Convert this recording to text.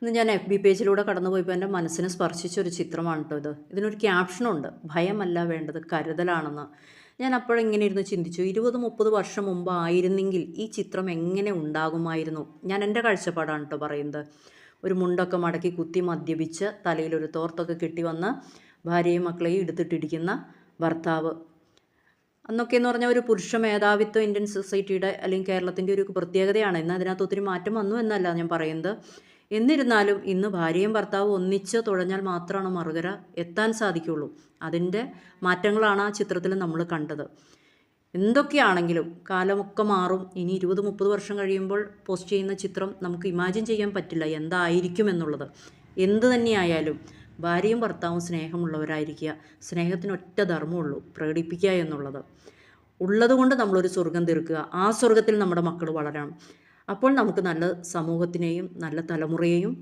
ഇന്ന് ഞാൻ FB പേജിലൂടെ കടന്നു പോയപ്പോൾ എൻ്റെ മനസ്സിനെ സ്പർശിച്ച ഒരു ചിത്രമാണ് കേട്ടോ ഇത്. ഇതിനൊരു ക്യാപ്ഷനുണ്ട്, ഭയമല്ല വേണ്ടത് കരുതലാണെന്ന്. ഞാൻ അപ്പോഴിങ്ങനെ ഇരുന്ന് ചിന്തിച്ചു, 20-30 വർഷം മുമ്പ് ആയിരുന്നെങ്കിൽ ഈ ചിത്രം എങ്ങനെ ഉണ്ടാകുമായിരുന്നു. ഞാൻ എൻ്റെ കാഴ്ചപ്പാടാണ് കേട്ടോ പറയുന്നത്. ഒരു മുണ്ടൊക്കെ മടക്കി കുത്തി മദ്യപിച്ച് തലയിലൊരു തോർത്തൊക്കെ കെട്ടി വന്ന് ഭാര്യയും മക്കളെയും എടുത്തിട്ടിരിക്കുന്ന ഭർത്താവ്. അന്നൊക്കെ എന്ന് പറഞ്ഞാൽ ഒരു പുരുഷ മേധാവിത്വം ഇന്ത്യൻ സൊസൈറ്റിയുടെ അല്ലെങ്കിൽ കേരളത്തിൻ്റെ ഒരു പ്രത്യേകതയാണ്. ഇന്ന് അതിനകത്ത് ഒത്തിരി മാറ്റം വന്നു എന്നല്ല ഞാൻ പറയുന്നത്. എന്നിരുന്നാലും ഇന്ന് ഭാര്യയും ഭർത്താവും ഒന്നിച്ച് തുഴഞ്ഞാൽ മാത്രമാണ് മറുകര എത്താൻ സാധിക്കുള്ളൂ. അതിൻ്റെ മാറ്റങ്ങളാണ് ആ ചിത്രത്തിൽ നമ്മൾ കണ്ടത്. എന്തൊക്കെയാണെങ്കിലും കാലമൊക്കെ മാറും. ഇനി 20-30 വർഷം കഴിയുമ്പോൾ പോസ്റ്റ് ചെയ്യുന്ന ചിത്രം നമുക്ക് ഇമാജിൻ ചെയ്യാൻ പറ്റില്ല എന്തായിരിക്കും എന്നുള്ളത്. എന്ത് തന്നെയായാലും ഭാര്യയും ഭർത്താവും സ്നേഹമുള്ളവരായിരിക്കുക. സ്നേഹത്തിന് ഒറ്റ ധർമ്മമുള്ളൂ, പ്രകടിപ്പിക്കുക എന്നുള്ളത്. ഉള്ളതുകൊണ്ട് നമ്മളൊരു സ്വർഗം തീർക്കുക. ആ സ്വർഗത്തിൽ നമ്മുടെ മക്കൾ വളരണം. അപ്പോൾ നമുക്ക് നല്ല സമൂഹത്തിനെയും നല്ല തലമുറയെയും